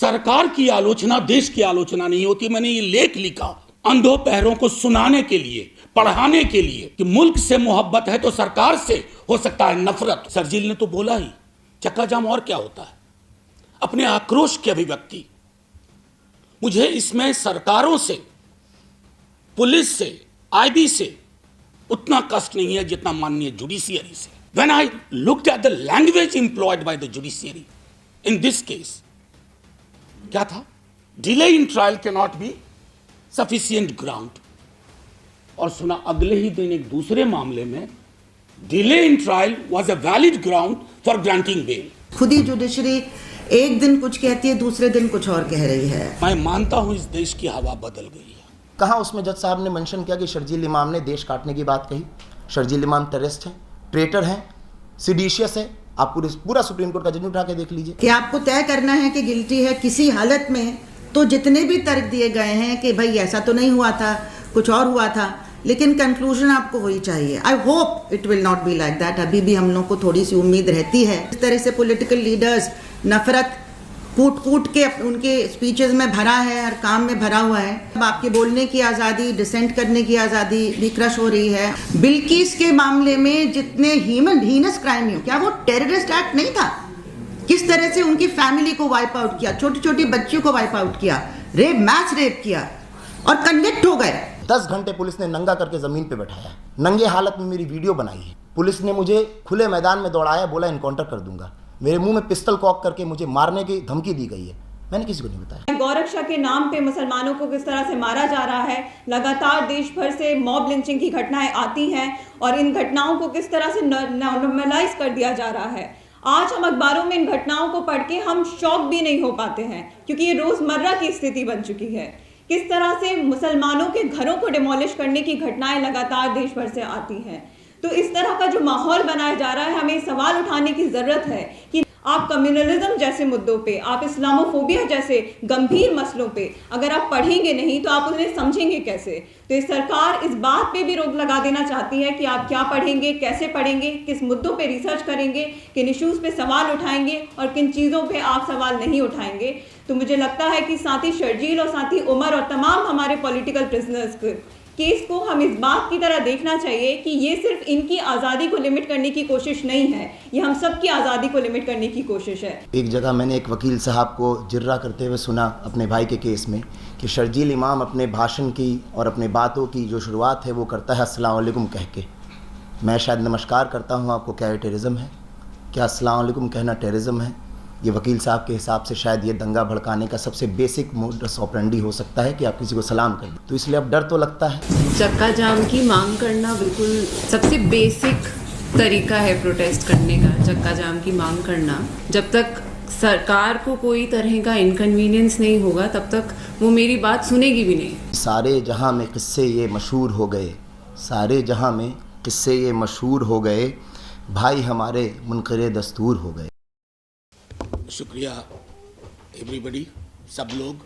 सरकार की आलोचना देश की आलोचना नहीं होती। मैंने ये लेख लिखा अंधों पैरों को सुनाने के लिए, पढ़ाने के लिए कि मुल्क से मोहब्बत है तो सरकार से हो सकता है नफरत। शर्जील ने तो बोला ही, चक्का जाम और क्या होता है, अपने आक्रोश की अभिव्यक्ति। मुझे इसमें सरकारों से, पुलिस से, आईबी से उतना कष्ट नहीं है जितना माननीय जुडिशियरी से। When I looked at the language employed by the judiciary in this case, क्या था? Delay in trial cannot be sufficient ground. और सुना अगले ही दिन एक दूसरे मामले में delay in trial was a valid ground for granting bail. खुद ही जुडिशरी एक दिन कुछ कहती है, दूसरे दिन कुछ और कह रही है। मैं मानता हूं इस देश की हवा बदल गई है। कहाँ उसमें जज साहब ने मेंशन किया कि शर्जील इमाम ने देश काटने की बात कही? शर्जील इमाम टेररिस्ट हैं, ट्रेटर हैं, सिडिशियस है। आप पूरा सुप्रीम कोर्ट का जज उठा के देख लीजिए कि आपको तय करना है कि गिल्टी है किसी हालत में, तो जितने भी तर्क दिए गए हैं कि भाई ऐसा तो नहीं हुआ था, कुछ और हुआ था, लेकिन कंक्लूजन आपको वही चाहिए। I hope it will not be like that. अभी भी हम लोग को थोड़ी सी उम्मीद रहती है। इस तरह से पॉलिटिकल लीडर्स नफरत कूट कूट के उनके स्पीचेस में भरा है, हर काम में भरा हुआ है। अब आपके बोलने की आज़ादी, डिसेंट करने की आज़ादी भी क्रश हो रही है। बिल्किस के मामले में जितने हीनस क्राइम हो, क्या वो टेररिस्ट एक्ट नहीं था? किस तरह से उनकी फैमिली को वाइप आउट किया, छोटी छोटी बच्चियों को वाइप आउट किया, मैस रेप किया और कन्विक्ट हो गए। 10 घंटे पुलिस ने नंगा करके जमीन पे बैठाया, नंगे हालत में मेरी वीडियो बनाई है। पुलिस ने मुझे खुले मैदान में दौड़ाया, बोला इनकाउंटर कर दूंगा। मेरे मुंह में पिस्टल कॉक करके मुझे मारने की धमकी दी गई है। मैंने किसी को नहीं बताया। गौरक्षा के नाम पे मुसलमानों को किस तरह से मारा जा रहा है, लगातार देश भर से मॉब लिंचिंग की घटनाएं आती हैं और इन घटनाओं को किस तरह से नॉर्मलाइज कर दिया जा रहा है। आज हम अखबारों में इन घटनाओं को पढ़ के हम शॉक भी नहीं हो पाते हैं, क्योंकि ये रोजमर्रा की स्थिति बन चुकी है। किस तरह से मुसलमानों के घरों को डिमोलिश करने की घटनाएं लगातार देश भर से आती हैं। तो इस तरह का जो माहौल बनाया जा रहा है, हमें सवाल उठाने की जरूरत है कि आप कम्युनलिज्म जैसे मुद्दों पे, आप इस्लामोफोबिया जैसे गंभीर मसलों पे अगर आप पढ़ेंगे नहीं तो आप उन्हें समझेंगे कैसे। तो इस सरकार इस बात पे भी रोक लगा देना चाहती है कि आप क्या पढ़ेंगे, कैसे पढ़ेंगे, किस मुद्दों पे रिसर्च करेंगे, किन इश्यूज पे सवाल उठाएंगे और किन चीज़ों पे आप सवाल नहीं उठाएंगे। तो मुझे लगता है कि साथ ही शर्जील और साथ ही उमर और तमाम हमारे पॉलिटिकल प्रिजनर्स केस को हम इस बात की तरह देखना चाहिए कि ये सिर्फ इनकी आज़ादी को लिमिट करने की कोशिश नहीं है, ये हम सब की आज़ादी को लिमिट करने की कोशिश है। एक जगह मैंने एक वकील साहब को जिर्रा करते हुए सुना अपने भाई के केस में कि शर्जील इमाम अपने भाषण की और अपने बातों की जो शुरुआत है वो करता है अस्सलाम वालेकुम कह के। मैं शायद नमस्कार करता हूँ आपको, क्या ये टेररिज्म है? क्या अस्सलाम वालेकुम कहना टेररिज्म है? ये वकील साहब के हिसाब से शायद ये दंगा भड़काने का सबसे बेसिक मोडस ऑपरेंडी हो सकता है कि आप किसी को सलाम कर दें। तो इसलिए अब डर तो लगता है। चक्का जाम की मांग करना बिल्कुल सबसे बेसिक तरीका है प्रोटेस्ट करने का। चक्का जाम की मांग करना, जब तक सरकार को कोई तरह का इनकन्वीनियंस नहीं होगा तब तक वो मेरी बात सुनेगी भी नहीं। सारे जहां में किस्से ये मशहूर हो गए, सारे जहां में किस्से ये मशहूर हो गए, भाई हमारे मुनकरे दस्तूर हो गए। शुक्रिया एवरीबडी, सब लोग।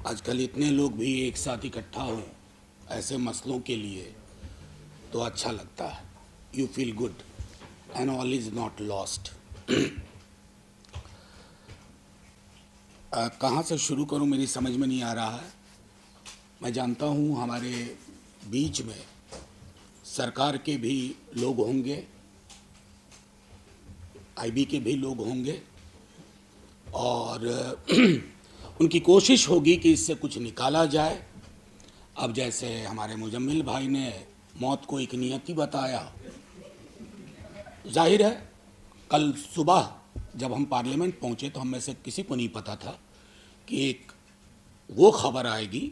आजकल इतने लोग भी एक साथ इकट्ठा हो ऐसे मसलों के लिए तो अच्छा लगता है। You feel good and all is not lost. कहाँ से शुरू करूँ मेरी समझ में नहीं आ रहा है। मैं जानता हूँ हमारे बीच में सरकार के भी लोग होंगे, आईबी के भी लोग होंगे और उनकी कोशिश होगी कि इससे कुछ निकाला जाए। अब जैसे हमारे मुजम्मिल भाई ने मौत को एक नियति बताया, जाहिर है कल सुबह जब हम पार्लियामेंट पहुंचे तो हम में से किसी को नहीं पता था कि एक वो खबर आएगी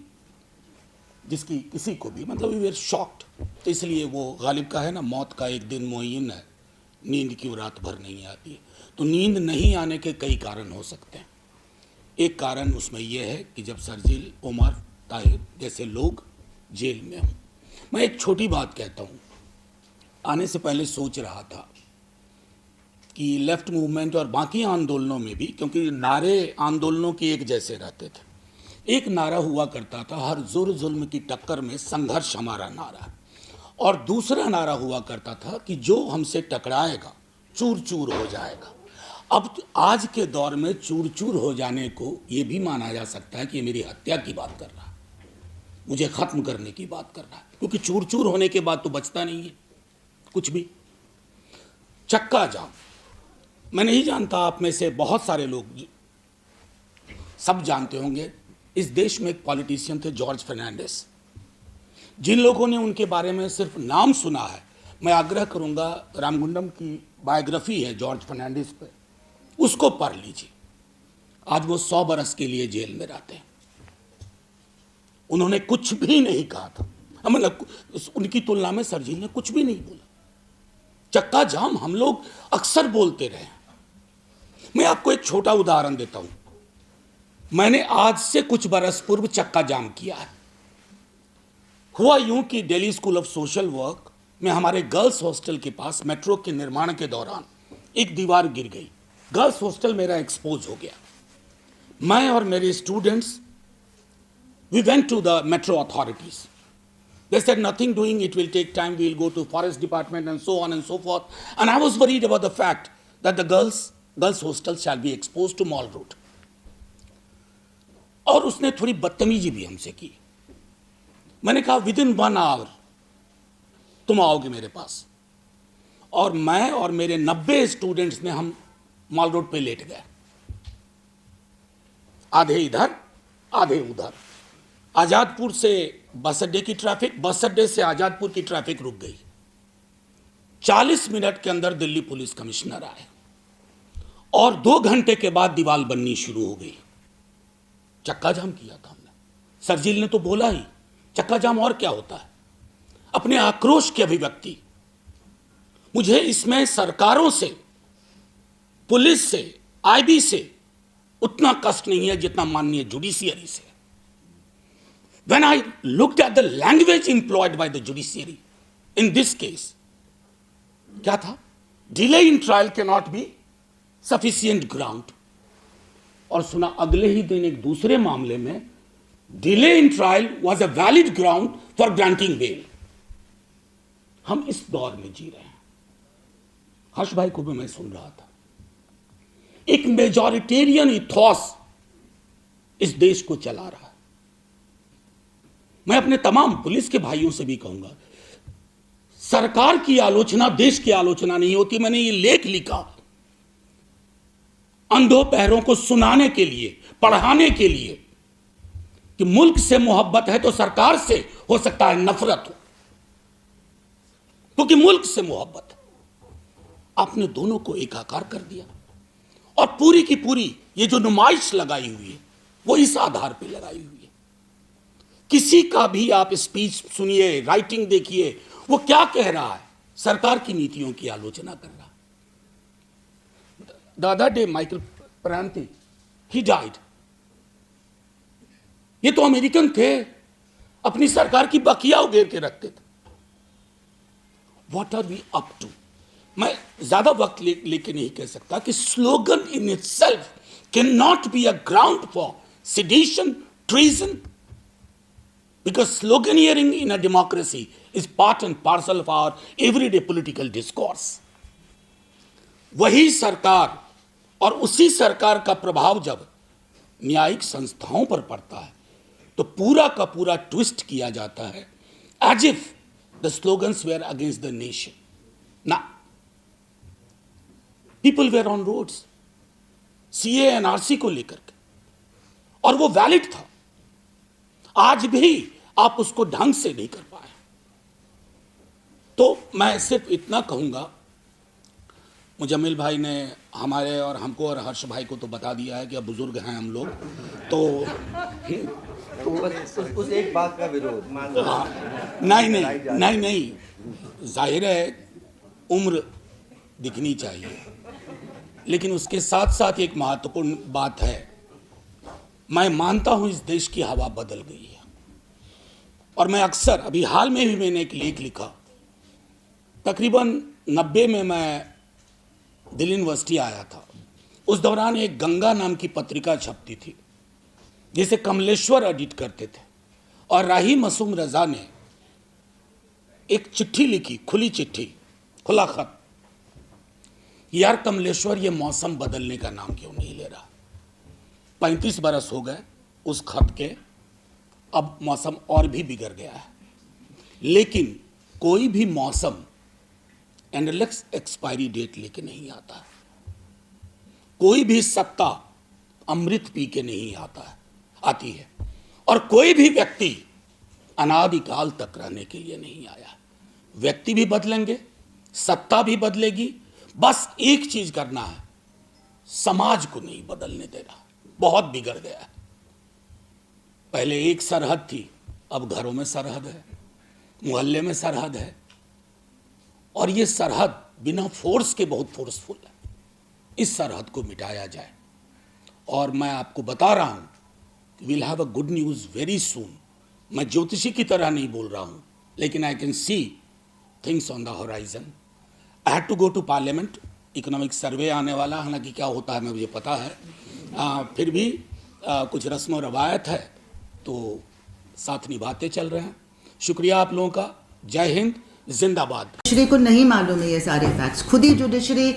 जिसकी किसी को भी, मतलब वी वर शॉक्ड। तो इसलिए वो गालिब का है ना, मौत का एक दिन मुअय्यन है, नींद क्यों रात भर नहीं आती है। तो नींद नहीं आने के कई कारण हो सकते हैं। एक कारण उसमें यह है कि जब शर्जील, उमर, ताहिर जैसे लोग जेल में हों। मैं एक छोटी बात कहता हूँ, आने से पहले सोच रहा था कि लेफ्ट मूवमेंट और बाकी आंदोलनों में भी, क्योंकि नारे आंदोलनों की एक जैसे रहते थे, एक नारा हुआ करता था हर जुल्म की टक्कर में संघर्ष हमारा नारा, और दूसरा नारा हुआ करता था कि जो हमसे टकराएगा चूर चूर हो जाएगा। अब आज के दौर में चूर चूर हो जाने को ये भी माना जा सकता है कि ये मेरी हत्या की बात कर रहा है, मुझे खत्म करने की बात कर रहा है, क्योंकि चूर चूर होने के बाद तो बचता नहीं है कुछ भी। चक्का जाम, मैं नहीं जानता, आप में से बहुत सारे लोग सब जानते होंगे, इस देश में एक पॉलिटिशियन थे जॉर्ज फर्नांडिस। जिन लोगों ने उनके बारे में सिर्फ नाम सुना है, मैं आग्रह करूंगा, रामगुंडम की बायोग्राफी है जॉर्ज फर्नांडिस पे, उसको पढ़ लीजिए। आज वो 100 बरस के लिए जेल में रहते हैं। उन्होंने कुछ भी नहीं कहा था, मतलब उनकी तुलना में सरजील ने कुछ भी नहीं बोला। चक्का जाम हम लोग अक्सर बोलते रहे। मैं आपको एक छोटा उदाहरण देता हूं। मैंने आज से कुछ बरस पूर्व चक्का जाम किया है। हुआ यूं कि Delhi school of social work में हमारे गर्ल्स हॉस्टल के पास मेट्रो के निर्माण के दौरान एक दीवार गिर गई। गर्ल्स हॉस्टल मेरा एक्सपोज हो गया। मैं और मेरे students we went to the metro authorities. They said nothing doing, it will take time, we will go to forest department and so on and so forth. And I was worried about the fact that the girls hostel shall be exposed to Mall Road. और उसने थोड़ी बदतमीजी भी हमसे की। मैंने कहा within 1 our तुम आओगे मेरे पास, और मैं और मेरे 90 स्टूडेंट्स ने हम मॉल रोड पे लेट गए, आधे इधर आधे उधर। आजादपुर से बस अड्डे की ट्रैफिक, बस अड्डे से आजादपुर की ट्रैफिक रुक गई। 40 मिनट के अंदर दिल्ली पुलिस कमिश्नर आए और 2 घंटे के बाद दीवार बननी शुरू हो गई। चक्का जाम किया था हमने। सरजील ने तो बोला ही, चक्का जाम और क्या होता है, अपने आक्रोश की अभिव्यक्ति। मुझे इसमें सरकारों से, पुलिस से, आईबी से उतना कष्ट नहीं है जितना माननीय जुडिशियरी से। When I looked at the language employed by the judiciary in this case, क्या था? Delay in trial cannot be sufficient ground. और सुना अगले ही दिन एक दूसरे मामले में delay in trial was a valid ground for granting bail. हम इस दौर में जी रहे हैं। हर्ष भाई को भी मैं सुन रहा था। एक मेजॉरिटेरियन इथॉस इस देश को चला रहा है। मैं अपने तमाम पुलिस के भाइयों से भी कहूंगा, सरकार की आलोचना देश की आलोचना नहीं होती। मैंने ये लेख लिखा अंधों पैरों को सुनाने के लिए, पढ़ाने के लिए, कि मुल्क से मोहब्बत है तो सरकार से हो सकता है नफरत हो, क्योंकि मुल्क से मोहब्बत है। आपने दोनों को एकाकार कर दिया, और पूरी की पूरी ये जो नुमाइश लगाई हुई है वो इस आधार पर लगाई हुई है। किसी का भी आप स्पीच सुनिए, राइटिंग देखिए, वो क्या कह रहा है, सरकार की नीतियों की आलोचना कर रहा है। The other day Michael Parenti, he died. ये तो अमेरिकन थे, अपनी सरकार की बकिया उगेर के रखते थे। What are we up to? मैं ज्यादा वक्त लेके नहीं कह सकता कि slogan in itself can not be a ground for sedition, treason, because sloganeering in a democracy is part and parcel of our everyday political discourse. वही सरकार और उसी सरकार का प्रभाव जब न्यायिक संस्थाओं पर पड़ता है तो पूरा का पूरा ट्विस्ट किया जाता है, as if the slogans were against the nation. ना, people were on roads, CA and RC को लेकर के, और वो वैलिड था। आज भी आप उसको ढंग से नहीं कर पाए। तो मैं सिर्फ इतना कहूंगा, मुजम्मिल भाई ने हमारे और हमको और हर्ष भाई को तो बता दिया है कि अब बुजुर्ग हैं हम लोग, तो उस एक बात का विरोध मान लो। नहीं, जाहिर है उम्र दिखनी चाहिए, लेकिन उसके साथ साथ एक महत्वपूर्ण बात है। मैं मानता हूं इस देश की हवा बदल गई है, और मैं अक्सर, अभी हाल में भी मैंने एक लेख लिखा, तकरीबन 90 में मैं दिल्ली यूनिवर्सिटी आया था। उस दौरान एक गंगा नाम की पत्रिका छपती थी जिसे कमलेश्वर एडिट करते थे, और राही मासूम रजा ने एक चिट्ठी लिखी, खुली चिट्ठी, खुला खत, कि यार कमलेश्वर ये मौसम बदलने का नाम क्यों नहीं ले रहा। 35 बरस हो गए उस खत के, अब मौसम और भी बिगड़ गया है। लेकिन कोई भी मौसम एंडलेस एक्सपायरी डेट लेके नहीं आता है। कोई भी सत्ता अमृत पी के नहीं आती है। और कोई भी व्यक्ति अनादिकाल तक रहने के लिए नहीं आया। व्यक्ति भी बदलेंगे, सत्ता भी बदलेगी, बस एक चीज करना है, समाज को नहीं बदलने देना। बहुत बिगड़ गया है। पहले एक सरहद थी, अब घरों में सरहद है, मोहल्ले में सरहद है, और ये सरहद बिना फोर्स के बहुत फोर्सफुल है। इस सरहद को मिटाया जाए। और मैं आपको बता रहा हूं, will have a good news very soon. मैं ज्योतिषी की तरह नहीं बोल रहा हूं, लेकिन I can see things on the horizon. I had to go to parliament, economic survey आने वाला, हालांकि क्या होता है मुझे पता है, फिर भी कुछ रस्म और रवायत है तो साथ निभाते चल रहे हैं। शुक्रिया आप लोगों का। जय हिंद, जिंदाबाद। जुडिशरी को नहीं मालूम है ये सारे फैक्ट्स। खुद ही जुडिशरी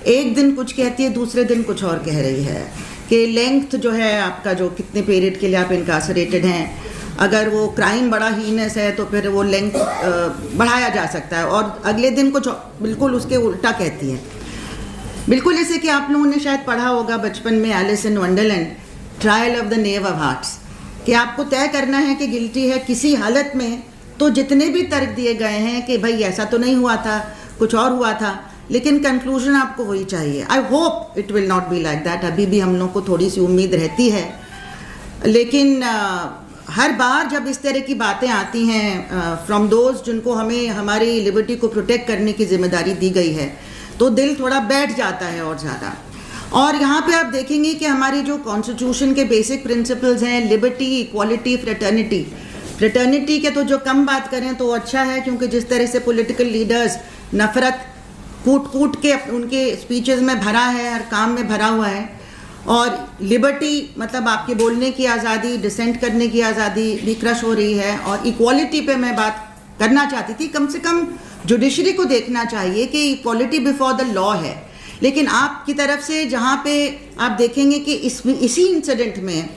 एक दिन कुछ कहती है, दूसरे दिन कुछ और कह रही है कि लेंथ जो है आपका, जो कितने पीरियड के लिए आप इनकासरेटेड हैं, अगर वो क्राइम बड़ा हीनस है तो फिर वो लेंथ बढ़ाया जा सकता है, और अगले दिन कुछ बिल्कुल उसके उल्टा कहती है। बिल्कुल जैसे कि आप लोगों ने शायद पढ़ा होगा बचपन में Alice in Wonderland, trial of the knave of hearts, कि आपको तय करना है कि गिल्टी है किसी हालत में। तो जितने भी तर्क दिए गए हैं कि भाई ऐसा तो नहीं हुआ था, कुछ और हुआ था, लेकिन कंक्लूजन आपको वही चाहिए। I hope it will not be like that. अभी भी हम लोग को थोड़ी सी उम्मीद रहती है, लेकिन हर बार जब इस तरह की बातें आती हैं फ्रॉम दोज जिनको हमें हमारी लिबर्टी को प्रोटेक्ट करने की जिम्मेदारी दी गई है, तो दिल थोड़ा बैठ जाता है और ज़्यादा। और यहाँ पे आप देखेंगे कि हमारी जो कॉन्स्टिट्यूशन के बेसिक प्रिंसिपल्स हैं, लिबर्टी, इक्वालिटी, फ्रेटर्निटी के तो जो कम बात करें तो अच्छा है, क्योंकि जिस तरह से पॉलिटिकल लीडर्स नफरत कूट के उनके स्पीचेस में भरा है, हर काम में भरा हुआ है। और लिबर्टी मतलब आपके बोलने की आज़ादी, डिसेंट करने की आज़ादी भी क्रश हो रही है। और इक्वालिटी पे मैं बात करना चाहती थी, कम से कम जुडिशरी को देखना चाहिए कि इक्वालिटी बिफोर द लॉ है। लेकिन आपकी तरफ से जहाँ पे आप देखेंगे कि इसी इंसिडेंट में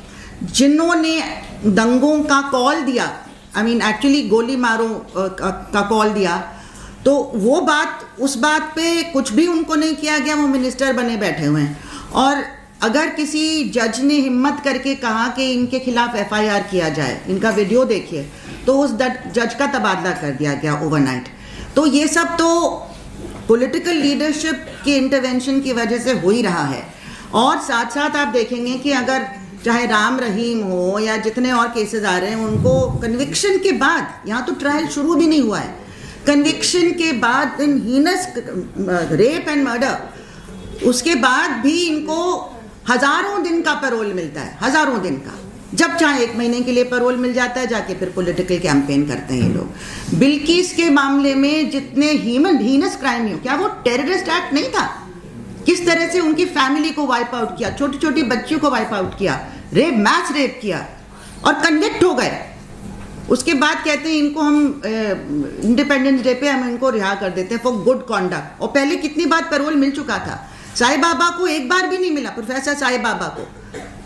जिन्होंने दंगों का कॉल दिया, आई मीन एक्चुअली गोली मारो का कॉल दिया, तो वो बात, उस बात पे कुछ भी उनको नहीं किया गया, वो मिनिस्टर बने बैठे हुए हैं। और अगर किसी जज ने हिम्मत करके कहा कि इनके खिलाफ FIR किया जाए, इनका वीडियो देखिए, तो उस जज का तबादला कर दिया गया ओवरनाइट। तो ये सब तो पॉलिटिकल लीडरशिप के इंटरवेंशन की वजह से हो ही रहा है। और साथ साथ आप देखेंगे कि अगर चाहे राम रहीम हो या जितने और केसेस आ रहे हैं, उनको कन्विक्शन के बाद, यहाँ तो ट्रायल शुरू भी नहीं हुआ है, कन्विक्शन के बाद इन हीनस रेप एंड मर्डर, उसके बाद भी इनको हजारों दिन का पैरोल मिलता है, हजारों दिन का। जब चाहे 1 महीने के लिए पैरोल मिल जाता है, जाके फिर पॉलिटिकल कैंपेन करते हैं ये लोग। बिल्किस के मामले में जितने हीनस क्राइम हो, क्या वो टेररिस्ट एक्ट नहीं था? किस तरह से उनकी फैमिली को वाइप आउट किया, छोटी छोटी बच्चियों को वाइप आउट किया, मैस रेप किया, और कन्विक्ट हो गए। उसके बाद कहते हैं इनको हम इंडिपेंडेंस डे पे हम इनको रिहा कर देते हैं फॉर गुड कॉन्डक्ट। और पहले कितनी बार पैरोल मिल चुका था। साईं बाबा को एक बार भी नहीं मिला, प्रोफेसर साईं बाबा को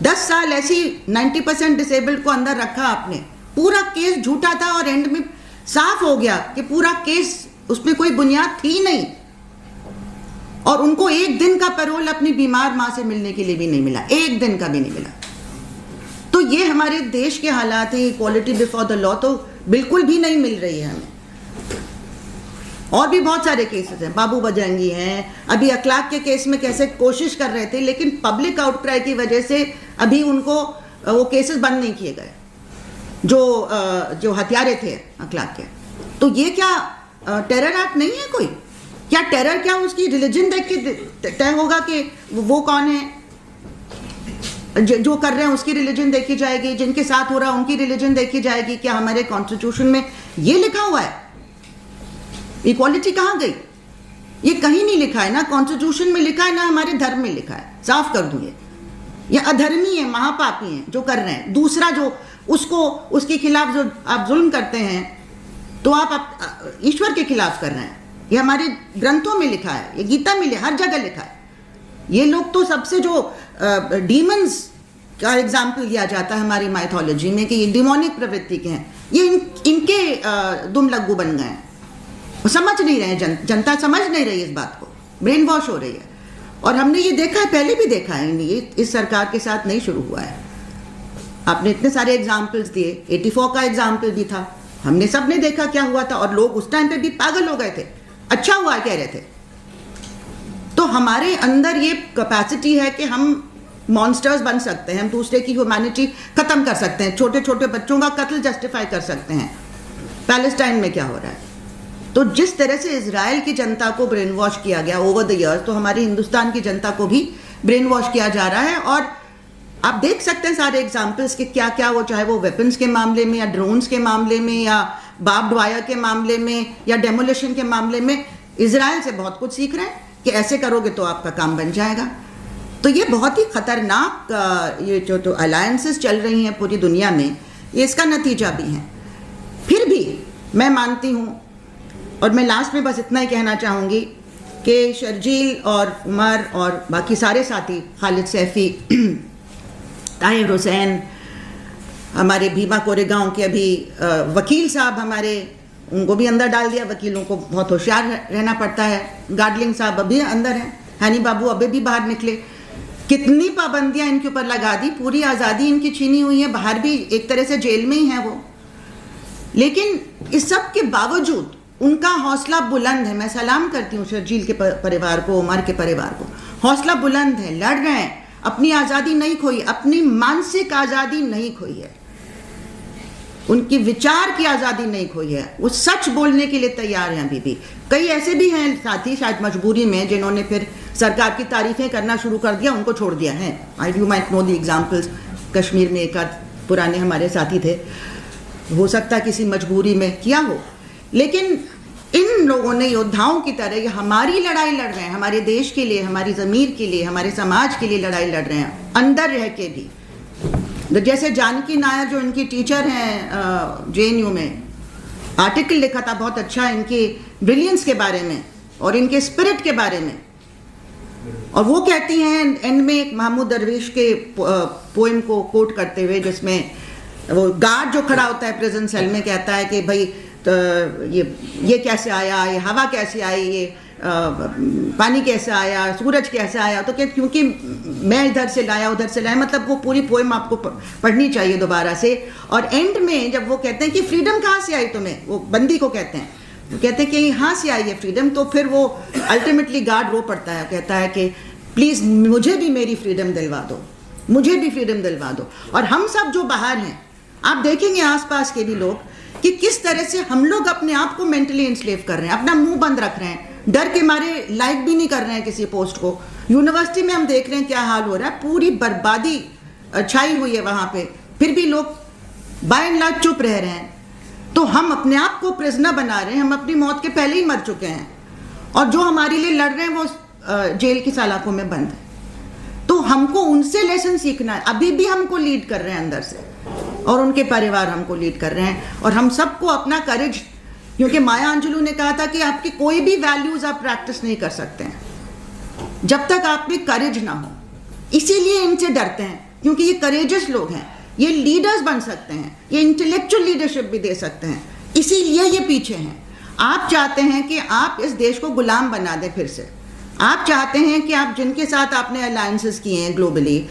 10 साल ऐसी 90% डिसेबल्ड को अंदर रखा आपने। पूरा केस झूठा था और एंड में साफ हो गया कि पूरा केस, उसमें कोई बुनियाद थी नहीं। और उनको एक दिन का पैरोल अपनी बीमार माँ से मिलने के लिए भी नहीं मिला, एक दिन का भी नहीं मिला। तो ये हमारे देश के हालात हैं। इक्वालिटी बिफोर द लॉ तो बिल्कुल भी नहीं मिल रही है हमें। और भी बहुत सारे केसेस हैं, बाबू बजरंगी हैं, अभी अखलाक के केस में कैसे कोशिश कर रहे थे, लेकिन पब्लिक आउटक्राई की वजह से अभी उनको वो केसेस बंद नहीं किए गए जो हत्यारे थे अखलाक के। तो ये क्या टेरर एक्ट नहीं है कोई? क्या टेरर क्या उसकी रिलीजन देख के तय होगा कि वो कौन है? जो कर रहे हैं उसकी रिलीजन देखी जाएगी, जिनके साथ हो रहा है उनकी रिलीजन देखी जाएगी। क्या हमारे कॉन्स्टिट्यूशन में ये लिखा हुआ है? इक्वालिटी कहाँ गई? ये कहीं नहीं लिखा है, ना कॉन्स्टिट्यूशन में लिखा है, ना हमारे धर्म में लिखा है। साफ कर दूं, ये अधर्मी है, महापापी हैं जो कर रहे हैं। दूसरा जो उसके खिलाफ जो आप जुल्म करते हैं, तो आप ईश्वर के खिलाफ कर रहे हैं। ये हमारे ग्रंथों में लिखा है, ये गीता में हर जगह लिखा है। ये लोग तो सबसे जो डीमंस का एग्जाम्पल दिया जाता है हमारी माइथोलॉजी में कि ये डिमोनिक प्रवृत्ति के हैं, ये इनके दुम लग्गू बन गए हैं। वो समझ नहीं रहे हैं, जनता समझ नहीं रही इस बात को, ब्रेन वॉश हो रही है। और हमने ये देखा है, पहले भी देखा है, ये इस सरकार के साथ नहीं शुरू हुआ है। आपने इतने सारे एग्जाम्पल्स दिए, 84 का एग्जाम्पल भी था, हमने सब ने देखा क्या हुआ था, और लोग उस टाइम पे भी पागल हो गए थे, अच्छा हुआ कह रहे थे। तो हमारे अंदर ये कैपेसिटी है कि हम मॉन्स्टर्स बन सकते हैं, हम दूसरे की ह्यूमैनिटी खत्म कर सकते हैं, छोटे छोटे बच्चों का कत्ल जस्टिफाई कर सकते हैं। पैलेस्टाइन में क्या हो रहा है? तो जिस तरह से इजराइल की जनता को ब्रेन वॉश किया गया ओवर द ईयर्स, तो हमारी हिंदुस्तान की जनता को भी ब्रेन वॉश किया जा रहा है। और आप देख सकते हैं सारे एग्जाम्पल्स के क्या क्या, वो चाहे वो वेपन्स के मामले में या ड्रोन्स के मामले में या बार्ब्ड वायर के मामले में या डेमोलिशन के मामले में, इजराइल से बहुत कुछ सीख रहे हैं कि ऐसे करोगे तो आपका काम बन जाएगा। तो ये बहुत ही खतरनाक ये जो अलायंसेस चल रही हैं पूरी दुनिया में, ये इसका नतीजा भी है। फिर भी मैं मानती हूँ, और मैं लास्ट में बस इतना ही कहना चाहूँगी कि शर्जील और उमर और बाकी सारे साथी, खालिद सैफी, ताहिर हुसैन, हमारे भीमा कोरेगांव के अभी वकील साहब हमारे, उनको भी अंदर डाल दिया। वकीलों को बहुत होशियार रहना पड़ता है। गार्डलिंग साहब अभी अंदर हैं, हनी बाबू अभी भी बाहर निकले। कितनी पाबंदियां इनके ऊपर लगा दी, पूरी आज़ादी इनकी छीनी हुई है, बाहर भी एक तरह से जेल में ही है वो। लेकिन इस सब के बावजूद उनका हौसला बुलंद है। मैं सलाम करती हूँ शर्जील के परिवार को, उमर के परिवार को। हौसला बुलंद है, लड़ रहे हैं, अपनी आज़ादी नहीं खोई, अपनी मानसिक आज़ादी नहीं खोई है, उनकी विचार की आज़ादी नहीं खोई है, वो सच बोलने के लिए तैयार हैं अभी भी। कई ऐसे भी हैं साथी, शायद मजबूरी में, जिन्होंने फिर सरकार की तारीफें करना शुरू कर दिया, उनको छोड़ दिया है। You might know the examples, Kashmir में एक आध पुराने हमारे साथी थे, हो सकता है किसी मजबूरी में किया हो। लेकिन इन लोगों ने योद्धाओं की तरह ये हमारी लड़ाई लड़ रहे हैं, हमारे देश के लिए, हमारी ज़मीर के लिए, हमारे समाज के लिए लड़ाई लड़ रहे हैं, अंदर रह के भी। जैसे जानकी नायर जो इनकी टीचर हैं JNU में, आर्टिकल लिखा था बहुत अच्छा इनकी ब्रिलियंस के बारे में और इनके स्पिरिट के बारे में। और वो कहती हैं एंड में एक महमूद दरवेश के पोएम को कोट करते हुए, जिसमें वो गार्ड जो खड़ा होता है प्रिजन सेल में, कहता है कि भाई तो ये कैसे आया, ये हवा कैसे आई, ये पानी कैसे आया, सूरज कैसे आया, तो क्योंकि मैं इधर से लाया उधर से लाया। मतलब वो पूरी पोएम आपको पढ़नी चाहिए दोबारा से। और एंड में जब वो कहते हैं कि फ्रीडम कहाँ से आई तुम्हें, वो बंदी को कहते हैं, वो कहते हैं कि यहाँ से आई है फ्रीडम, तो फिर वो अल्टीमेटली गार्ड रो पड़ता है, कहता है कि प्लीज़ मुझे भी मेरी फ्रीडम दिलवा दो, मुझे भी फ्रीडम दिलवा दो। और हम सब जो बाहर हैं, आप देखेंगे आसपास के भी लोग कि किस तरह से हम लोग अपने आप को मेंटली इंस्लेव कर रहे हैं, अपना मुंह बंद रख रहे हैं, डर के मारे लाइक भी नहीं कर रहे हैं किसी पोस्ट को। यूनिवर्सिटी में हम देख रहे हैं क्या हाल हो रहा है, पूरी बर्बादी छाई हुई है वहाँ पे, फिर भी लोग बाय एंड लार्ज चुप रह रहे हैं। तो हम अपने आप को प्रिजनर बना रहे हैं, हम अपनी मौत के पहले ही मर चुके हैं, और जो हमारे लिए लड़ रहे हैं वो जेल की सलाखों में बंद है। तो हमको उनसे लेसन सीखना है। अभी भी हमको लीड कर रहे हैं अंदर से, और उनके परिवार हमको लीड कर रहे हैं। और हम सबको अपना करेज, क्योंकि माया अंजुलू ने कहा था कि आपकी कोई भी वैल्यूज आप प्रैक्टिस नहीं कर सकते हैं जब तक आप में करेज ना हो। इसीलिए इनसे डरते हैं, क्योंकि ये करेजस लोग हैं, ये लीडर्स बन सकते हैं, ये इंटेलेक्चुअल लीडरशिप भी दे सकते हैं, इसीलिए ये पीछे हैं। आप चाहते हैं कि आप इस देश को गुलाम बना दें फिर से। आप चाहते हैं कि आप जिनके साथ आपने अलायंसेस किए हैं ग्लोबली,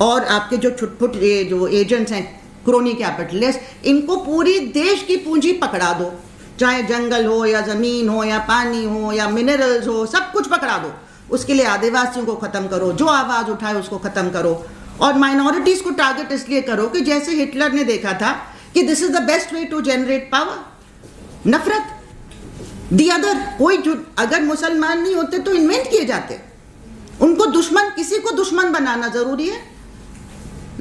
और आपके जो छुटपुट जो एजेंट्स हैं, क्रोनी कैपिटलिस्ट, इनको पूरी देश की पूंजी पकड़ा दो, चाहे जंगल हो या ज़मीन हो या पानी हो या मिनरल्स हो, सब कुछ पकड़ा दो। उसके लिए आदिवासियों को ख़त्म करो, जो आवाज़ उठाए उसको ख़त्म करो, और माइनॉरिटीज़ को टारगेट इसलिए करो कि जैसे हिटलर ने देखा था कि this is the best way to generate power, नफरत। दी अदर, कोई जो अगर मुसलमान नहीं होते तो इन्वेंट किए जाते, उनको दुश्मन, किसी को दुश्मन बनाना ज़रूरी है।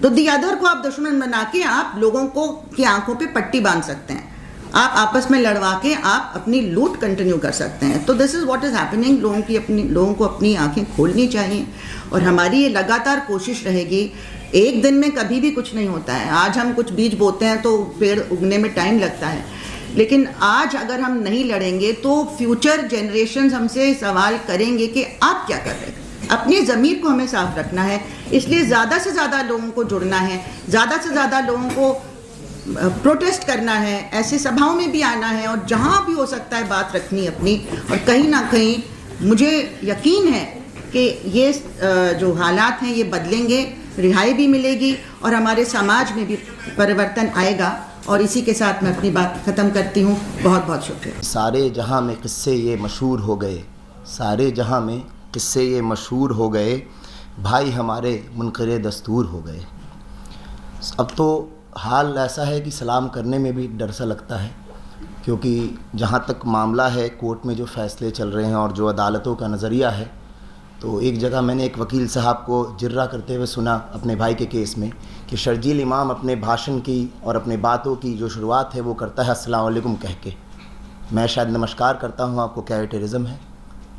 तो दी अदर को आप दुश्मन बना के आप लोगों को की आंखों पे पट्टी बांध सकते हैं, आप आपस में लड़वा के आप अपनी लूट कंटिन्यू कर सकते हैं। तो this is what is happening. लोगों को अपनी आंखें खोलनी चाहिए, और हमारी ये लगातार कोशिश रहेगी। एक दिन में कभी भी कुछ नहीं होता है। आज हम कुछ बीज बोते हैं तो पेड़ उगने में टाइम लगता है, लेकिन आज अगर हम नहीं लड़ेंगे तो फ्यूचर जनरेशन्स हमसे सवाल करेंगे कि आप क्या कर रहे थे। अपनी ज़मीर को हमें साफ रखना है, इसलिए ज़्यादा से ज़्यादा लोगों को जुड़ना है, ज़्यादा से ज़्यादा लोगों को प्रोटेस्ट करना है, ऐसी सभाओं में भी आना है और जहाँ भी हो सकता है बात रखनी अपनी। और कहीं ना कहीं मुझे यकीन है कि ये जो हालात हैं ये बदलेंगे, रिहाई भी मिलेगी और हमारे समाज में भी परिवर्तन आएगा। और इसी के साथ मैं अपनी बात ख़त्म करती हूँ। बहुत बहुत शुक्रिया। सारे जहां में किस्से ये मशहूर हो गए, सारे जहां में किस्से ये मशहूर हो गए, भाई हमारे मुनकरे दस्तूर हो गए। अब तो हाल ऐसा है कि सलाम करने में भी डर सा लगता है, क्योंकि जहाँ तक मामला है कोर्ट में जो फ़ैसले चल रहे हैं और जो अदालतों का नज़रिया है, तो एक जगह मैंने एक वकील साहब को जिर्रा करते हुए सुना अपने भाई के केस में कि शर्जील इमाम अपने भाषण की और अपने बातों की जो शुरुआत है वो करता है अस्सलाम वालेकुम कह के। मैं शायद नमस्कार करता हूँ आपको, क्या ये टेररिज्म है?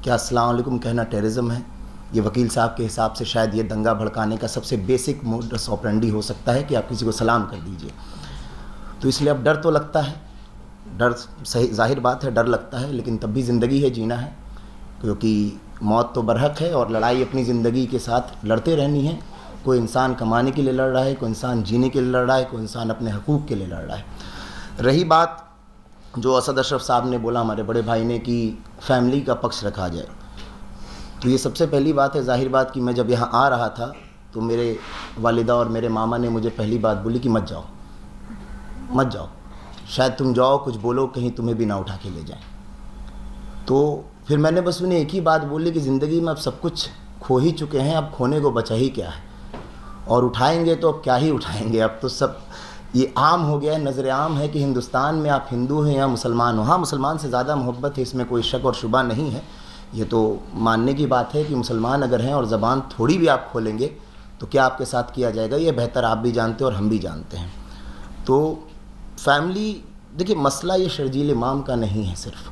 क्या अस्सलाम वालेकुम कहना टेररिज्म है? ये वकील साहब के हिसाब से शायद ये दंगा भड़काने का सबसे बेसिक मोडस ऑपरेंडी हो सकता है कि आप किसी को सलाम कर दीजिए। तो इसलिए अब डर तो लगता है, डर सही ज़ाहिर बात है, डर लगता है, लेकिन तब भी ज़िंदगी है, जीना है, क्योंकि मौत तो बरहक है और लड़ाई अपनी ज़िंदगी के साथ लड़ते रहनी है। कोई इंसान कमाने के लिए लड़ रहा है, कोई इंसान जीने के लिए लड़ रहा है, कोई इंसान अपने हकूक़ के लिए लड़ रहा है। रही बात जो असद अशरफ साहब ने बोला, हमारे बड़े भाई ने, कि फैमिली का पक्ष रखा जाए, तो ये सबसे पहली बात है, ज़ाहिर बात कि मैं जब यहाँ आ रहा था तो मेरे वालिदा और मेरे मामा ने मुझे पहली बात बोली कि मत जाओ, मत जाओ, शायद तुम जाओ कुछ बोलो कहीं तुम्हें भी ना उठा के ले जाएं। तो फिर मैंने बस उन्हें एक ही बात बोली कि ज़िंदगी में अब सब कुछ खो ही चुके हैं, अब खोने को बचा ही क्या है, और उठाएंगे तो अब क्या ही उठाएंगे, अब तो सब ये आम हो गया है, नज़र आम है कि हिंदुस्तान में आप हिंदू हैं या मुसलमान हो। हाँ, मुसलमान से ज़्यादा मोहब्बत है, इसमें कोई शक और शुबा नहीं है, ये तो मानने की बात है कि मुसलमान अगर हैं और ज़बान थोड़ी भी आप खोलेंगे तो क्या आपके साथ किया जाएगा ये बेहतर आप भी जानते हैं और हम भी जानते हैं। तो फैमिली, देखिए मसला ये शर्जील इमाम का नहीं है सिर्फ।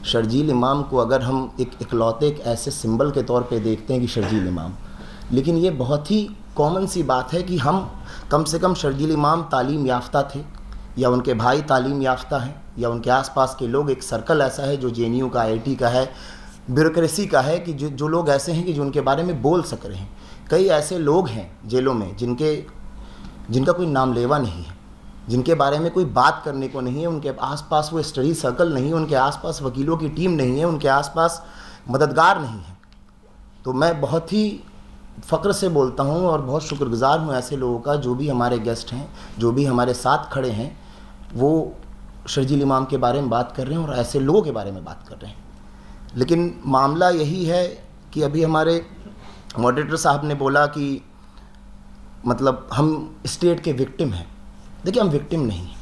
शर्जील इमाम को अगर हम एक इकलौते एक ऐसे सिंबल के तौर पे देखते हैं कि शर्जील इमाम, लेकिन ये बहुत ही कॉमन सी बात है कि हम कम से कम शर्जील इमाम तालीम याफ्ता थे, या उनके भाई तालीम याफ्ता हैं, या उनके आसपास के लोग, एक सर्कल ऐसा है जो JNU का, IIT का है, ब्यूरोक्रेसी का है, कि जो लोग ऐसे हैं कि जो उनके बारे में बोल सक रहे हैं। कई ऐसे लोग हैं जेलों में जिनका कोई नाम लेवा नहीं है, जिनके बारे में कोई बात करने को नहीं है, उनके आसपास वो स्टडी सर्कल नहीं है, उनके आसपास वकीलों की टीम नहीं है, उनके आसपास मददगार नहीं है। तो मैं बहुत ही फ़ख्र से बोलता हूँ और बहुत शुक्रगुज़ार हूँ ऐसे लोगों का, जो भी हमारे गेस्ट हैं, जो भी हमारे साथ खड़े हैं, वो शर्जील इमाम के बारे में बात कर रहे हैं और ऐसे लोगों के बारे में बात कर रहे हैं। लेकिन मामला यही है कि अभी हमारे मॉडरेटर साहब ने बोला कि मतलब हम स्टेट के विक्टिम हैं। देखिए, हम विक्टिम नहीं हैं,